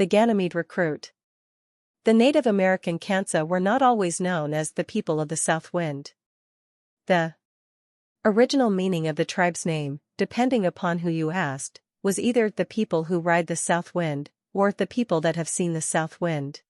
the Ganymede Recruit. The Native American Kansa were not always known as the people of the South Wind. The original meaning of the tribe's name, depending upon who you asked, was either the people who ride the south wind, or the people that have seen the south wind.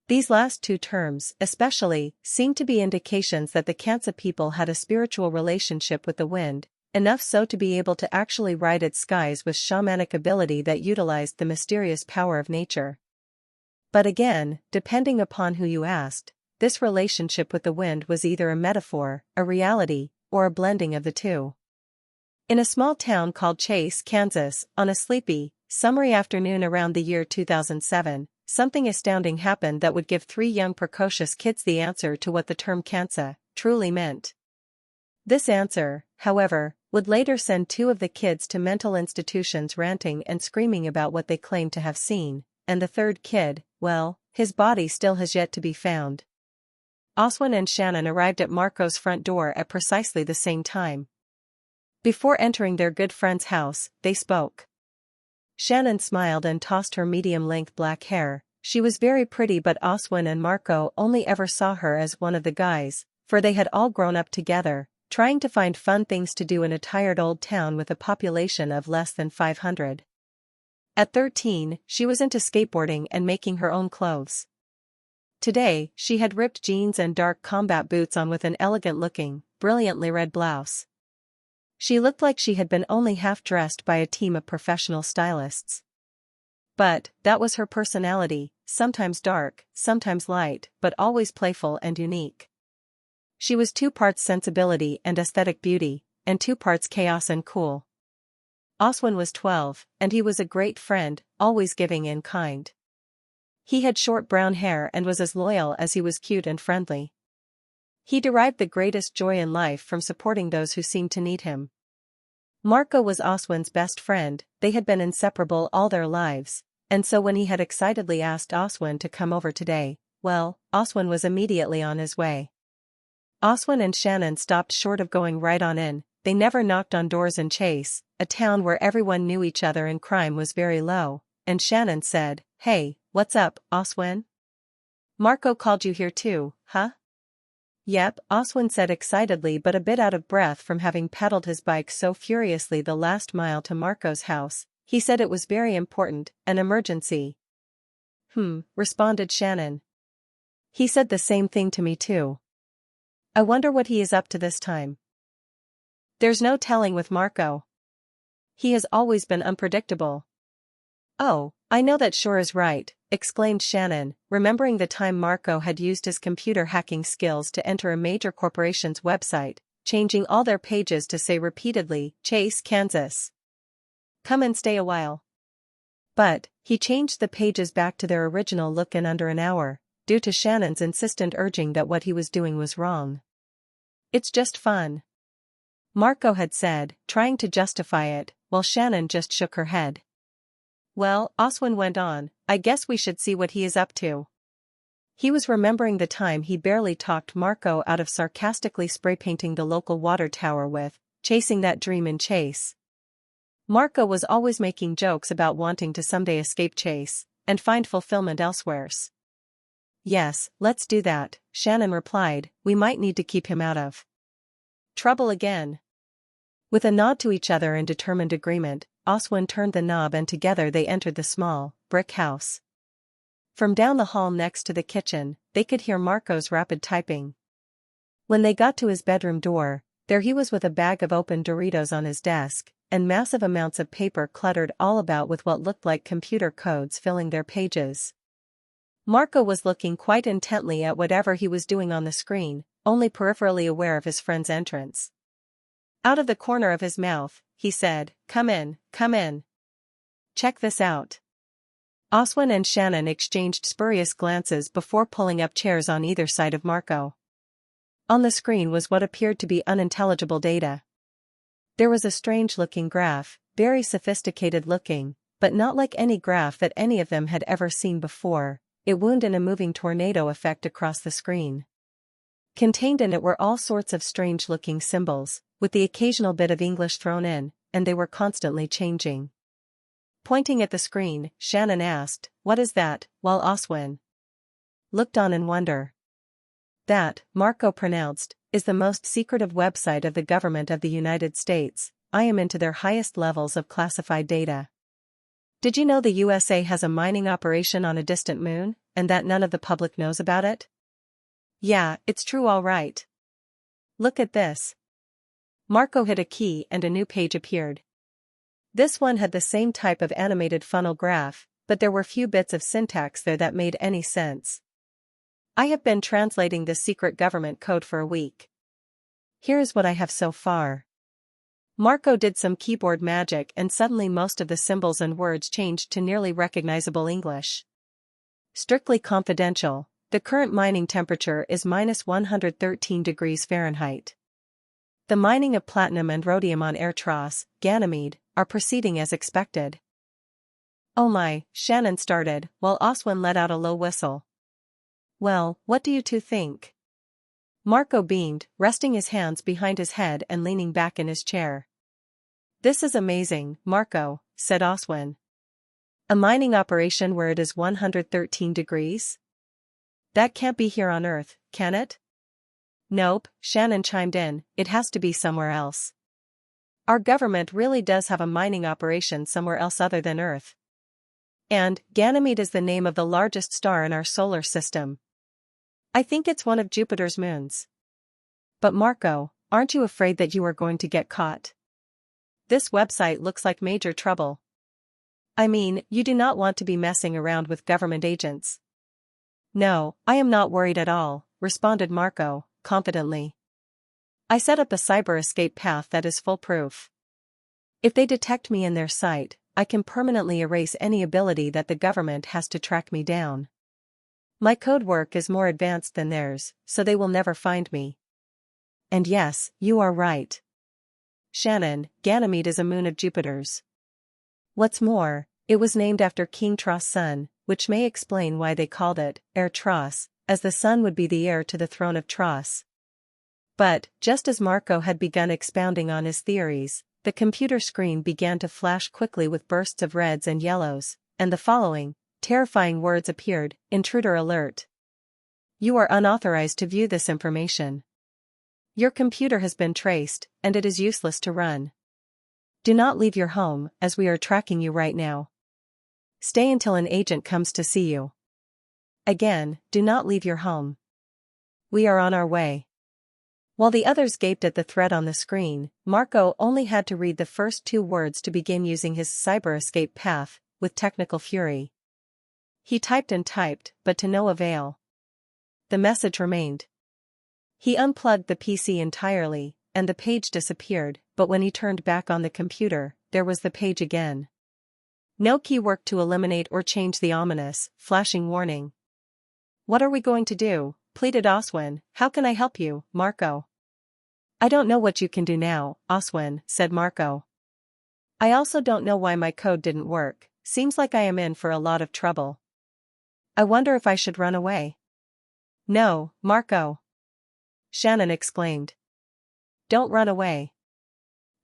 These last two terms, especially, seem to be indications that the Kansa people had a spiritual relationship with the wind, enough so to be able to actually ride its skies with shamanic ability that utilized the mysterious power of nature. But again, depending upon who you asked, this relationship with the wind was either a metaphor, a reality, or a blending of the two. In a small town called Chase, Kansas, on a sleepy, summery afternoon around the year 2007, something astounding happened that would give three young precocious kids the answer to what the term Kansa truly meant. This answer, however, would later send two of the kids to mental institutions ranting and screaming about what they claimed to have seen, and the third kid, well, his body still has yet to be found. Oswin and Shannon arrived at Marco's front door at precisely the same time. Before entering their good friend's house, they spoke. Shannon smiled and tossed her medium-length black hair. She was very pretty, but Oswin and Marco only ever saw her as one of the guys, for they had all grown up together, trying to find fun things to do in a tired old town with a population of less than 500. At 13, she was into skateboarding and making her own clothes. Today, she had ripped jeans and dark combat boots on with an elegant-looking, brilliantly red blouse. She looked like she had been only half-dressed by a team of professional stylists. But, that was her personality, sometimes dark, sometimes light, but always playful and unique. She was 2 parts sensibility and aesthetic beauty, and 2 parts chaos and cool. Oswin was 12, and he was a great friend, always giving and kind. He had short brown hair and was as loyal as he was cute and friendly. He derived the greatest joy in life from supporting those who seemed to need him. Marco was Oswin's best friend. They had been inseparable all their lives, and so when he had excitedly asked Oswin to come over today, well, Oswin was immediately on his way. Oswin and Shannon stopped short of going right on in. They never knocked on doors in Chase, a town where everyone knew each other and crime was very low, and Shannon said, "Hey, what's up, Oswin? Marco called you here too, huh?" "Yep," Oswin said excitedly but a bit out of breath from having pedaled his bike so furiously the last mile to Marco's house. He said it was very important, an emergency. Responded Shannon. "He said the same thing to me too. I wonder what he is up to this time. There's no telling with Marco. He has always been unpredictable." "Oh, I know that sure is right," exclaimed Shannon, remembering the time Marco had used his computer hacking skills to enter a major corporation's website, changing all their pages to say repeatedly, "Chase, Kansas. Come and stay a while." But, he changed the pages back to their original look in under an hour, due to Shannon's insistent urging that what he was doing was wrong. "It's just fun," Marco had said, trying to justify it, while Shannon just shook her head. "Well," Oswin went on, "I guess we should see what he is up to." He was remembering the time he barely talked Marco out of sarcastically spray-painting the local water tower with, "Chasing that dream in Chase." Marco was always making jokes about wanting to someday escape Chase, and find fulfillment elsewheres. "Yes, let's do that," Shannon replied. "We might need to keep him out of trouble again." With a nod to each other in determined agreement, Oswin turned the knob and together they entered the small, brick house. From down the hall next to the kitchen, they could hear Marco's rapid typing. When they got to his bedroom door, there he was with a bag of open Doritos on his desk, and massive amounts of paper cluttered all about with what looked like computer codes filling their pages. Marco was looking quite intently at whatever he was doing on the screen, only peripherally aware of his friend's entrance. Out of the corner of his mouth, he said, come in. Check this out." Oswin and Shannon exchanged spurious glances before pulling up chairs on either side of Marco. On the screen was what appeared to be unintelligible data. There was a strange-looking graph, very sophisticated-looking, but not like any graph that any of them had ever seen before. It wound in a moving tornado effect across the screen. Contained in it were all sorts of strange-looking symbols, with the occasional bit of English thrown in, and they were constantly changing. Pointing at the screen, Shannon asked, "What is that?" while Oswin looked on in wonder. "That," Marco pronounced, "is the most secretive website of the government of the United States. I am into their highest levels of classified data. Did you know the USA has a mining operation on a distant moon, and that none of the public knows about it?" "Yeah, it's true all right. Look at this." Marco hit a key and a new page appeared. This one had the same type of animated funnel graph, but there were few bits of syntax there that made any sense. "I have been translating this secret government code for a week. Here is what I have so far." Marco did some keyboard magic and suddenly most of the symbols and words changed to nearly recognizable English. "Strictly confidential, the current mining temperature is -113 degrees Fahrenheit. The mining of platinum and rhodium on Airtros, Ganymede, are proceeding as expected." "Oh my," Shannon started, while Oswin let out a low whistle. "Well, what do you two think?" Marco beamed, resting his hands behind his head and leaning back in his chair. "This is amazing, Marco," said Oswin. "A mining operation where it is 113 degrees? That can't be here on Earth, can it?" "Nope," Shannon chimed in, "it has to be somewhere else. Our government really does have a mining operation somewhere else other than Earth. And Ganymede is the name of the largest star in our solar system. I think it's one of Jupiter's moons. But Marco, aren't you afraid that you are going to get caught? This website looks like major trouble. I mean, you do not want to be messing around with government agents." "No, I am not worried at all," responded Marco, confidently. "I set up a cyber escape path that is foolproof. If they detect me in their sight, I can permanently erase any ability that the government has to track me down. My code work is more advanced than theirs, so they will never find me." "And yes, you are right. Shannon, Ganymede is a moon of Jupiter's. What's more, it was named after King Tros' son, which may explain why they called it Airtros, as the son would be the heir to the throne of Tros." But, just as Marco had begun expounding on his theories, the computer screen began to flash quickly with bursts of reds and yellows, and the following terrifying words appeared: "Intruder alert. You are unauthorized to view this information. Your computer has been traced, and it is useless to run. Do not leave your home, as we are tracking you right now. Stay until an agent comes to see you. Again, do not leave your home. We are on our way." While the others gaped at the threat on the screen, Marco only had to read the first two words to begin using his cyber escape path, with technical fury. He typed and typed, but to no avail. The message remained. He unplugged the PC entirely, and the page disappeared, but when he turned back on the computer, there was the page again. No key worked to eliminate or change the ominous, flashing warning. "What are we going to do?" pleaded Oswin. "How can I help you, Marco?" "I don't know what you can do now, Oswin," said Marco. "I also don't know why my code didn't work. Seems like I am in for a lot of trouble. I wonder if I should run away." "No, Marco," Shannon exclaimed. "Don't run away.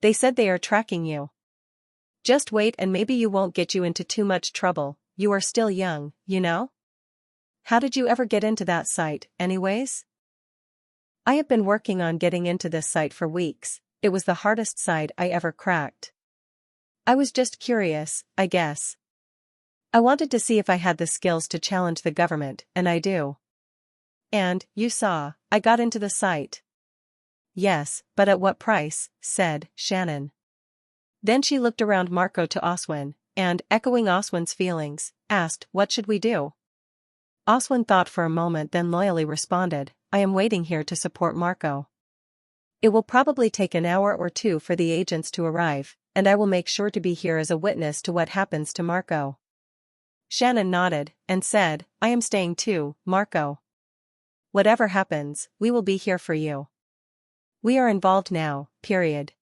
They said they are tracking you. Just wait and maybe you won't get you into too much trouble. You are still young, you know? How did you ever get into that site, anyways?" "I have been working on getting into this site for weeks. It was the hardest site I ever cracked. I was just curious, I guess. I wanted to see if I had the skills to challenge the government, and I do. And, you saw, I got into the site." "Yes, but at what price?" said Shannon. Then she looked around Marco to Oswin, and, echoing Oswin's feelings, asked, "What should we do?" Oswin thought for a moment, then loyally responded, "I am waiting here to support Marco. It will probably take an hour or two for the agents to arrive, and I will make sure to be here as a witness to what happens to Marco." Shannon nodded, and said, "I am staying too, Marco. Whatever happens, we will be here for you. We are involved now, period."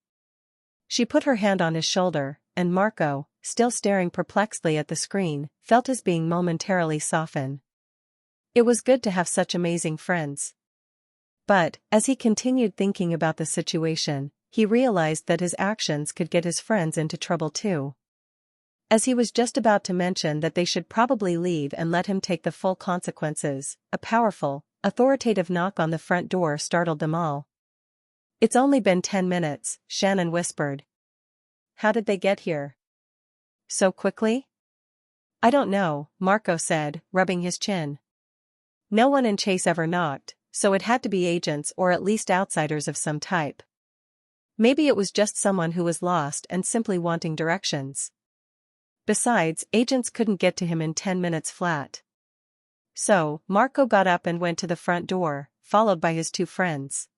She put her hand on his shoulder, and Marco, still staring perplexedly at the screen, felt his being momentarily soften. It was good to have such amazing friends. But, as he continued thinking about the situation, he realized that his actions could get his friends into trouble too. As he was just about to mention that they should probably leave and let him take the full consequences, a powerful, authoritative knock on the front door startled them all. "It's only been 10 minutes, Shannon whispered. "How did they get here? So quickly?" "I don't know," Marco said, rubbing his chin. "No one in Chase ever knocked, so it had to be agents or at least outsiders of some type. Maybe it was just someone who was lost and simply wanting directions. Besides, agents couldn't get to him in 10 minutes flat." So, Marco got up and went to the front door, followed by his two friends.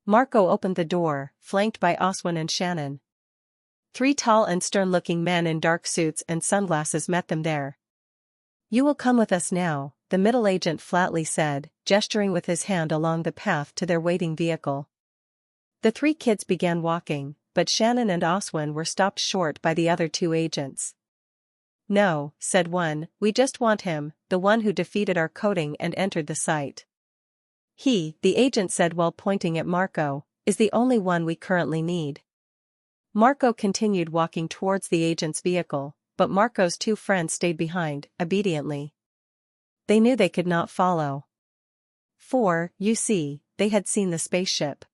Marco opened the door, flanked by Oswin and Shannon. 3 tall and stern-looking men in dark suits and sunglasses met them there. "You will come with us now," the middle agent flatly said, gesturing with his hand along the path to their waiting vehicle. The 3 kids began walking, but Shannon and Oswin were stopped short by the other 2 agents. "No," said one, "we just want him, the one who defeated our coding and entered the site. He," the agent said while pointing at Marco, "is the only one we currently need." Marco continued walking towards the agent's vehicle, but Marco's 2 friends stayed behind, obediently. They knew they could not follow. For, you see, they had seen the spaceship.